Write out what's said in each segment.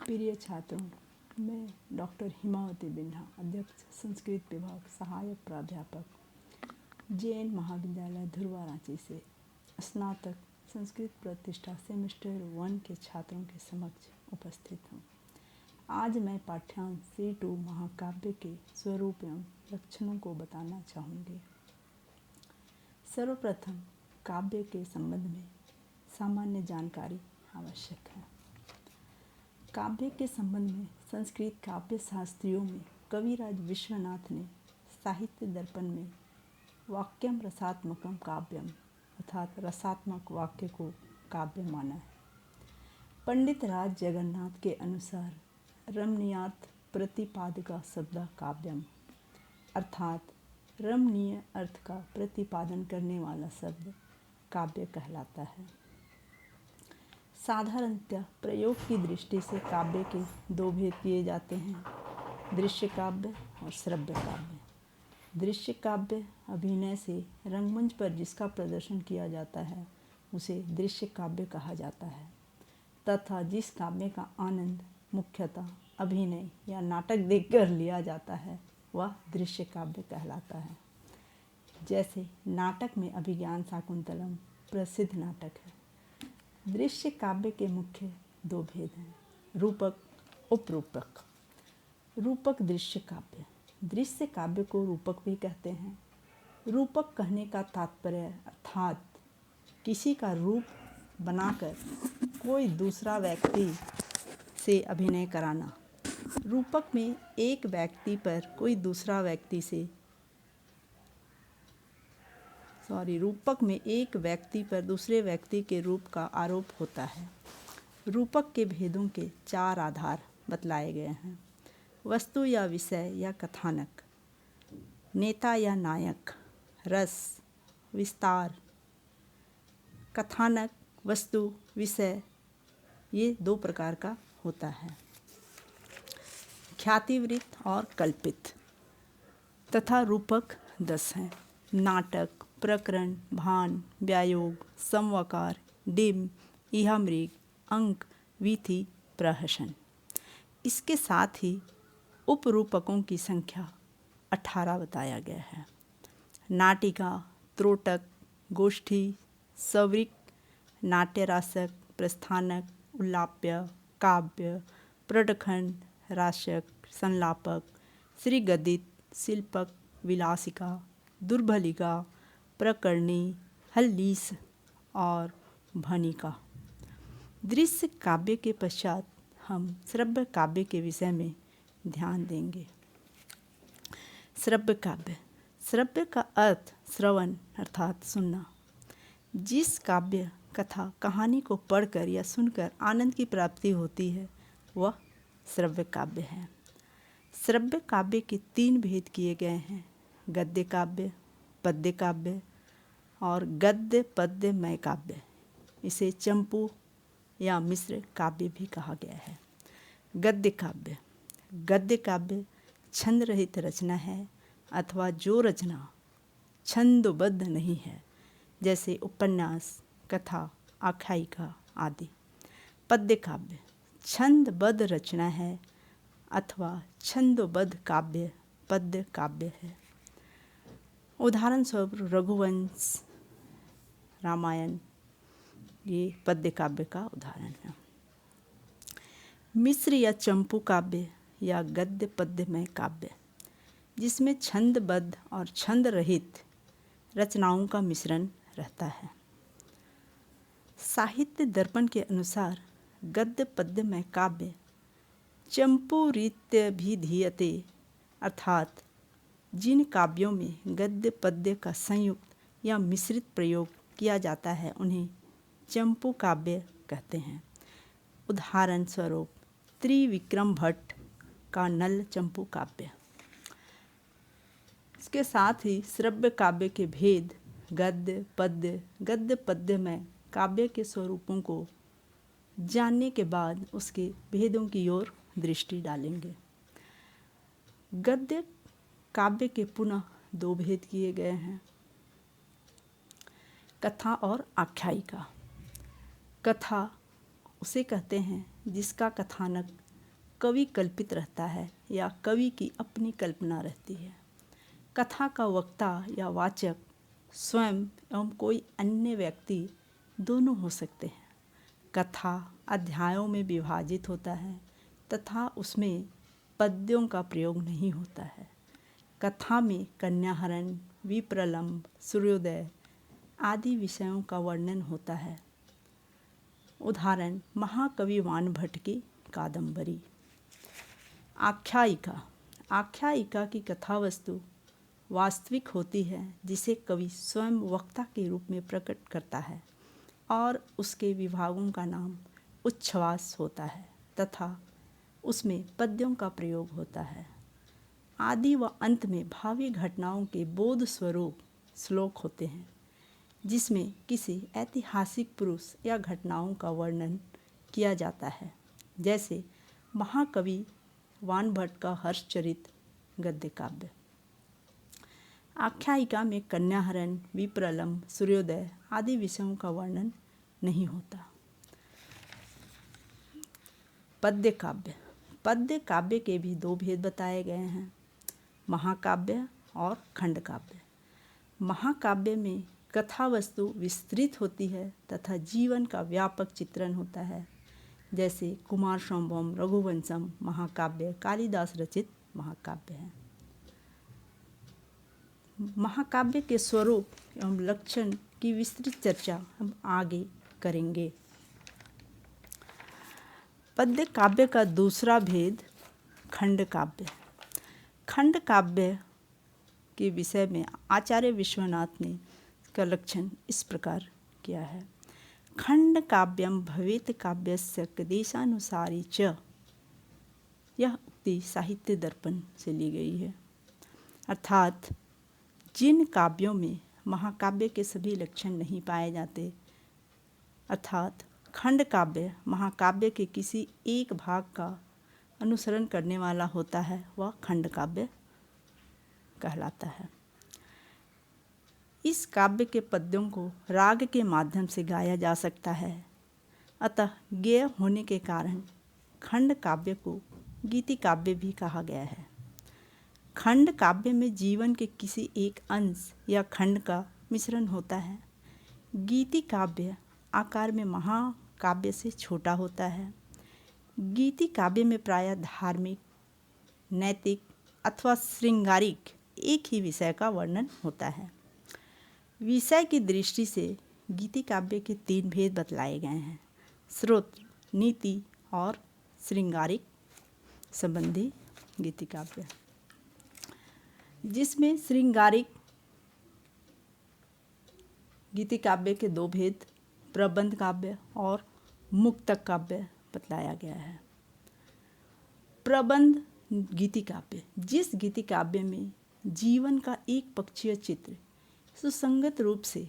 प्रिय छात्रों, मैं डॉक्टर हिमावती बिन्हा, अध्यक्ष संस्कृत विभाग, सहायक प्राध्यापक, जैन महाविद्यालय धुर्वा रांची से स्नातक संस्कृत प्रतिष्ठा सेमेस्टर 1 के छात्रों के समक्ष उपस्थित हूँ। आज मैं पाठ्यांश C2 महाकाव्य के स्वरूप एवं लक्षणों को बताना चाहूँगी। सर्वप्रथम काव्य के संबंध में सामान्य जानकारी आवश्यक है। काव्य के संबंध में संस्कृत काव्य शास्त्रियों में कविराज विश्वनाथ ने साहित्य दर्पण में वाक्यम रसात्मकम काव्यम अर्थात रसात्मक वाक्य को काव्य माना है। पंडित राज जगन्नाथ के अनुसार रमणीयार्थ प्रतिपादका शब्द काव्यम अर्थात रमणीय अर्थ का प्रतिपादन करने वाला शब्द काव्य कहलाता है। साधारणतः प्रयोग की दृष्टि से काव्य के दो भेद किए जाते हैं, दृश्य काव्य और श्रव्य काव्य। दृश्य काव्य अभिनय से रंगमंच पर जिसका प्रदर्शन किया जाता है उसे दृश्य काव्य कहा जाता है, तथा जिस काव्य का आनंद मुख्यतः अभिनय या नाटक देखकर लिया जाता है वह दृश्य काव्य कहलाता है। जैसे नाटक में अभिज्ञान शाकुंतलम प्रसिद्ध नाटक है। दृश्य काव्य के मुख्य दो भेद हैं, रूपक, उपरूपक। रूपक दृश्य काव्य। दृश्य काव्य को रूपक भी कहते हैं। रूपक कहने का तात्पर्य अर्थात किसी का रूप बनाकर कोई दूसरा व्यक्ति से अभिनय कराना। रूपक में एक व्यक्ति पर कोई दूसरा व्यक्ति से रूपक में एक व्यक्ति पर दूसरे व्यक्ति के रूप का आरोप होता है। रूपक के भेदों के 4 आधार बतलाए गए हैं, वस्तु या विषय या कथानक, नेता या नायक, रस, विस्तार। कथानक, वस्तु, विषय ये 2 प्रकार का होता है, ख्यातिवृत्त और कल्पित। तथा रूपक 10 हैं, नाटक, प्रकरण, भान, व्यायोग, समवाकार, डिम्ब, इहामृग, अंक, वीथी, प्रहसन। इसके साथ ही उपरूपकों की संख्या 18 बताया गया है। नाटिका, त्रोटक, गोष्ठी, सवरिक, नाट्यरासक, प्रस्थानक, उल्लाप्य, काव्य, प्रडखंड, राशक, संलापक, श्रीगदित, शिल्पक, विलासिका, दुर्भलिका, प्रकरणी, हल्लीस और भनिका। दृश्य काव्य के पश्चात हम श्रव्य काव्य के विषय में ध्यान देंगे। श्रव्य काव्य। श्रव्य का अर्थ श्रवण अर्थात सुनना। जिस काव्य, कथा, कहानी को पढ़कर या सुनकर आनंद की प्राप्ति होती है वह श्रव्य काव्य है। श्रव्य काव्य के 3 भेद किए गए हैं, गद्य काव्य, पद्य काव्य और गद्य पद्यमय काव्य। इसे चंपू या मिश्र काव्य भी कहा गया है। गद्य काव्य। गद्य काव्य छंद रहित रचना है अथवा जो रचना छंदोबद्ध नहीं है, जैसे उपन्यास, कथा, आख्यायिका आदि। पद्य काव्य छंदबद्ध रचना है अथवा छंदोबद्ध काव्य पद्य काव्य है। उदाहरण स्वरूप रघुवंश, रामायण ये पद्य काव्य का उदाहरण है। मिश्र या चंपू काव्य या गद्य पद्यमय काव्य, जिसमें छंदबद्ध और छंद रहित रचनाओं का मिश्रण रहता है। साहित्य दर्पण के अनुसार गद्य पद्यमय काव्य चंपूरीत्यभिधीयते अर्थात जिन काव्यों में गद्य पद्य का संयुक्त या मिश्रित प्रयोग किया जाता है उन्हें चंपू काव्य कहते हैं। उदाहरण स्वरूप त्रिविक्रम भट्ट का नल चंपू काव्य। इसके साथ ही श्रव्य काव्य के भेद, गद्य पद्य, गद्य पद्यमय काव्य के स्वरूपों को जानने के बाद उसके भेदों की ओर दृष्टि डालेंगे। गद्य काव्य के पुनः 2 भेद किए गए हैं, कथा और आख्यायिका। कथा उसे कहते हैं जिसका कथानक कवि कल्पित रहता है या कवि की अपनी कल्पना रहती है। कथा का वक्ता या वाचक स्वयं एवं कोई अन्य व्यक्ति दोनों हो सकते हैं। कथा अध्यायों में विभाजित होता है तथा उसमें पद्यों का प्रयोग नहीं होता है। कथा में कन्याहरण, विप्रलंब, सूर्योदय आदि विषयों का वर्णन होता है। उदाहरण महाकवि वानभट्ट की कादंबरी। आख्यायिका। आख्यायिका की कथा वस्तु वास्तविक होती है जिसे कवि स्वयं वक्ता के रूप में प्रकट करता है और उसके विभागों का नाम उच्छ्वास होता है तथा उसमें पद्यों का प्रयोग होता है। आदि व अंत में भावी घटनाओं के बोध स्वरूप श्लोक होते हैं जिसमें किसी ऐतिहासिक पुरुष या घटनाओं का वर्णन किया जाता है, जैसे महाकवि वानभट्ट का हर्षचरित गद्य काव्य। आख्यायिका में कन्याहरण, विप्रलंब, सूर्योदय आदि विषयों का वर्णन नहीं होता। पद्य काव्य। पद्य काव्य के भी दो भेद बताए गए हैं, महाकाव्य और खंड काव्य। महाकाव्य में कथा वस्तु विस्तृत होती है तथा जीवन का व्यापक चित्रण होता है, जैसे कुमार संभवम रघुवंशम महाकाव्य कालिदास रचित महाकाव्य है। महाकाव्य के स्वरूप एवं लक्षण की विस्तृत चर्चा हम आगे करेंगे। पद्य काव्य का दूसरा भेद खंड काव्य। खंड काव्य के विषय में आचार्य विश्वनाथ ने इसका लक्षण इस प्रकार किया है। खंड काव्यम भवेत काव्यस्य देशानुसारी च। यह उक्ति साहित्य दर्पण से ली गई है। अर्थात जिन काव्यों में महाकाव्य के सभी लक्षण नहीं पाए जाते, अर्थात खंड काव्य महाकाव्य के किसी एक भाग का अनुसरण करने वाला होता है, वह खंड काव्य कहलाता है। इस काव्य के पद्यों को राग के माध्यम से गाया जा सकता है, अतः गेय होने के कारण खंड काव्य को गीति काव्य भी कहा गया है। खंड काव्य में जीवन के किसी एक अंश या खंड का मिश्रण होता है। गीति काव्य आकार में महाकाव्य से छोटा होता है। गीति काव्य में प्रायः धार्मिक, नैतिक अथवा श्रृंगारिक एक ही विषय का वर्णन होता है। विषय की दृष्टि से गीति काव्य के तीन भेद बतलाए गए हैं, स्रोत, नीति और श्रृंगारिक संबंधी गीति काव्य, जिसमें श्रृंगारिक गीति काव्य के दो भेद प्रबंध काव्य और मुक्तक काव्य बतलाया गया है। प्रबंध गीति काव्य, जिस गीति काव्य में जीवन का एक पक्षीय चित्र सुसंगत रूप से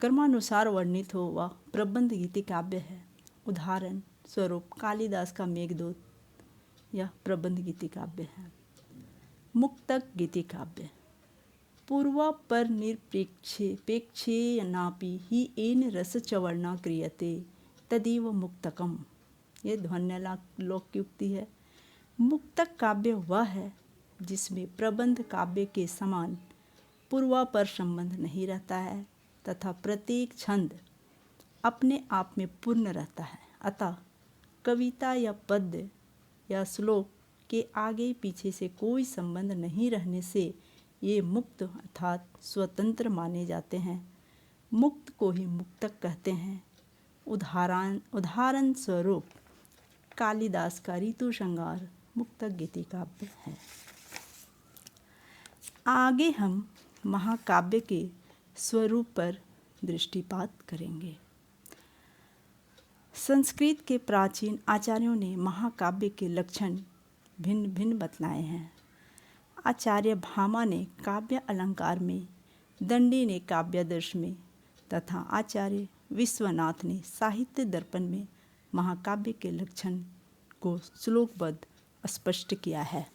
क्रमानुसार वर्णित हो, वह प्रबंध गीति काव्य है। उदाहरण स्वरूप कालिदास का मेघदूत यह प्रबंध गीति काव्य है। मुक्तक गीति काव्य पूर्वा पर निरपेक्षेनापि हि येन रसचवर्णा क्रियते तदेव मुक्तकम। ये ध्वन्यालोक्युक्ति है। मुक्तक काव्य वह है जिसमें प्रबंध काव्य के समान पूर्वापर संबंध नहीं रहता है तथा प्रत्येक छंद अपने आप में पूर्ण रहता है, अतः कविता या पद्य या श्लोक के आगे पीछे से कोई संबंध नहीं रहने से ये मुक्त अर्थात स्वतंत्र माने जाते हैं। मुक्त को ही मुक्तक कहते हैं। उदाहरण स्वरूप कालिदास का ऋतु श्रृंगार मुक्तक गीति काव्य है। आगे हम महाकाव्य के स्वरूप पर दृष्टिपात करेंगे। संस्कृत के प्राचीन आचार्यों ने महाकाव्य के लक्षण भिन्न भिन्न बतलाए हैं। आचार्य भामा ने काव्य अलंकार में, दंडी ने काव्यादर्श में तथा आचार्य विश्वनाथ ने साहित्य दर्पण में महाकाव्य के लक्षण को श्लोकबद्ध स्पष्ट किया है।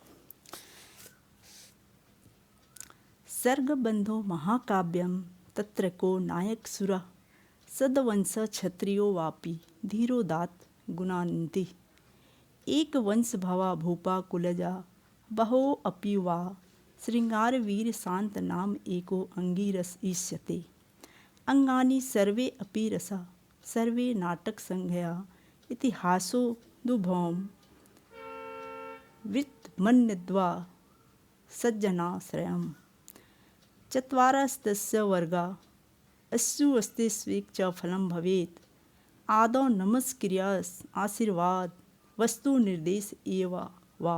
सर्गबंधो महाकाव्यम तत्र को नायक सुरः सदवंश क्षत्रियो वापि धीरोदात गुणान्ति। एक वंश भवा भूपा कुलजा बहो अपि वा श्रृंगार वीर शांत नाम एको अंगीरस ईष्यते अंगानि सर्वे अपि रसा सर्वे नाटक संज्ञया इतिहासो दुभौम वित्तमन्यद्वा सज्जनाश्रयम् चत्वारस्तस्य वर्गा अस्सु अस्ति स्वीक च फलं भवेत् आदौ नमस्क्रियास आशीर्वाद वस्तु निर्देश एव वा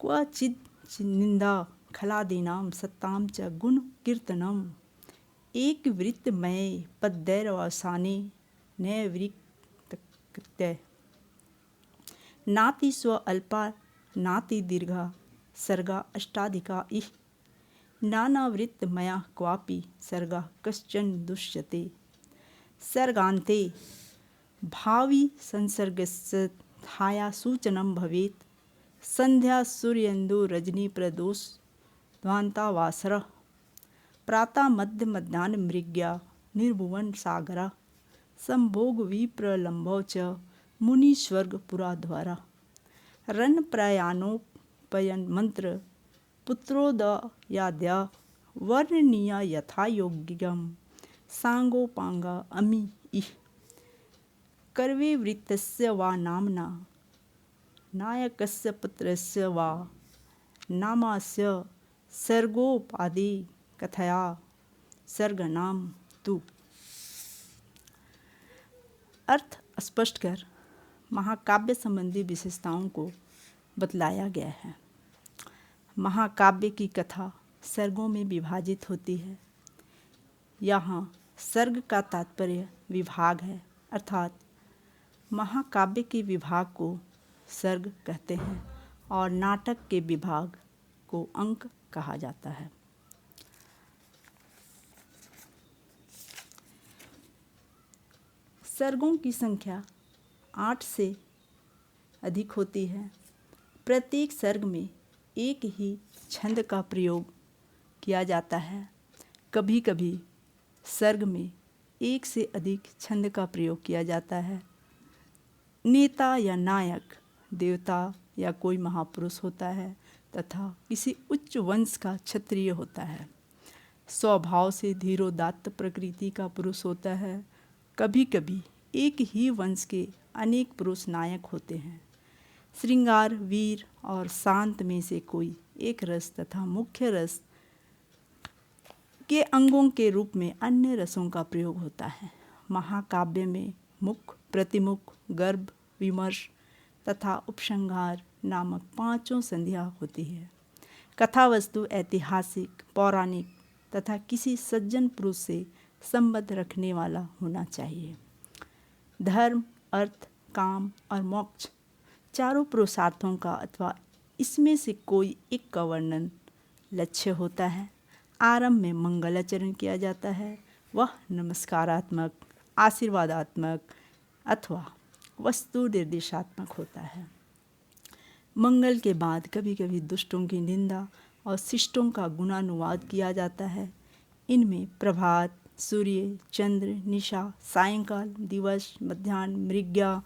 क्वचित् निंदा खलादीनां सत्तां च गुण कीर्तनम् एक वृत्तमये पद्दैरवसाने नैवृत्तकृत्य नाति स्व अल्पा नाति दीर्घा सर्गा अष्टाधिका इह नानावृत्तमया क्वापि सर्गा कश्चन दुष्यते सर्गान्ते भावी संसर्गस्य छाया सूचनं भवेत् संध्या सूर्येन्दु रजनी प्रदोष ध्वान्तावासरः प्रातः मध्य मध्याह्न मृग्या निर्भुवन सागरा संभोग विप्रलम्बौ च मुनिस्वर्ग पुराध्वरा रन प्रयाणोपयन मंत्र पुत्रोदयाद्या वर्णनीया यथा योग्यम सांगोपांगा अमी इह कर्वे वृत्तस्य वा नामना नायकस्य पुत्रस्य वा नामास्य सर्गोपादि कथया सर्गनाम तु। अर्थ स्पष्ट कर महाकाव्य संबंधी विशेषताओं को बतलाया गया है। महाकाव्य की कथा सर्गों में विभाजित होती है। यहाँ सर्ग का तात्पर्य विभाग है, अर्थात महाकाव्य के विभाग को सर्ग कहते हैं और नाटक के विभाग को अंक कहा जाता है। सर्गों की संख्या 8 से अधिक होती है। प्रत्येक सर्ग में एक ही छंद का प्रयोग किया जाता है। कभी कभी सर्ग में एक से अधिक छंद का प्रयोग किया जाता है। नेता या नायक देवता या कोई महापुरुष होता है तथा किसी उच्च वंश का क्षत्रिय होता है। स्वभाव से धीरोदात्त प्रकृति का पुरुष होता है। कभी कभी एक ही वंश के अनेक पुरुष नायक होते हैं। श्रृंगार वीर और शांत में से कोई एक रस तथा मुख्य रस के अंगों के रूप में अन्य रसों का प्रयोग होता है। महाकाव्य में मुख, प्रतिमुख, गर्भ, विमर्श तथा उपसंहार नामक 5 संध्या होती है। कथा वस्तु ऐतिहासिक, पौराणिक तथा किसी सज्जन पुरुष से संबंध रखने वाला होना चाहिए। धर्म, अर्थ, काम और मोक्ष चारों पुरुषार्थों का अथवा इसमें से कोई एक का वर्णन लक्ष्य होता है। आरंभ में मंगलाचरण किया जाता है। वह नमस्कारात्मक, आशीर्वादात्मक अथवा वस्तु निर्देशात्मक होता है। मंगल के बाद कभी कभी दुष्टों की निंदा और शिष्टों का गुणानुवाद किया जाता है। इनमें प्रभात, सूर्य, चंद्र, निशा, सायंकाल, दिवस, मध्याह्न, मृग्या,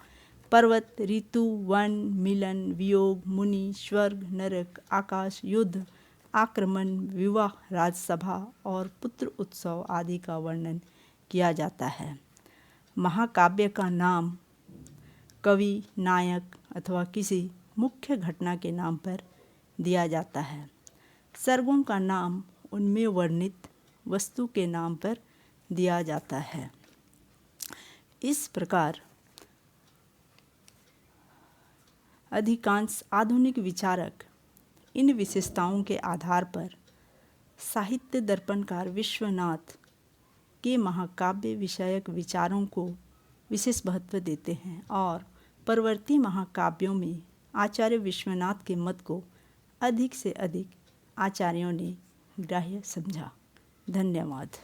पर्वत, ऋतु, वन, मिलन, वियोग, मुनि, स्वर्ग, नरक, आकाश, युद्ध, आक्रमण, विवाह, राजसभा और पुत्र उत्सव आदि का वर्णन किया जाता है। महाकाव्य का नाम कवि, नायक अथवा किसी मुख्य घटना के नाम पर दिया जाता है। सर्गों का नाम उनमें वर्णित वस्तु के नाम पर दिया जाता है। इस प्रकार अधिकांश आधुनिक विचारक इन विशेषताओं के आधार पर साहित्य दर्पणकार विश्वनाथ के महाकाव्य विषयक विचारों को विशेष महत्व देते हैं और परवर्ती महाकाव्यों में आचार्य विश्वनाथ के मत को अधिक से अधिक आचार्यों ने ग्राह्य समझा। धन्यवाद।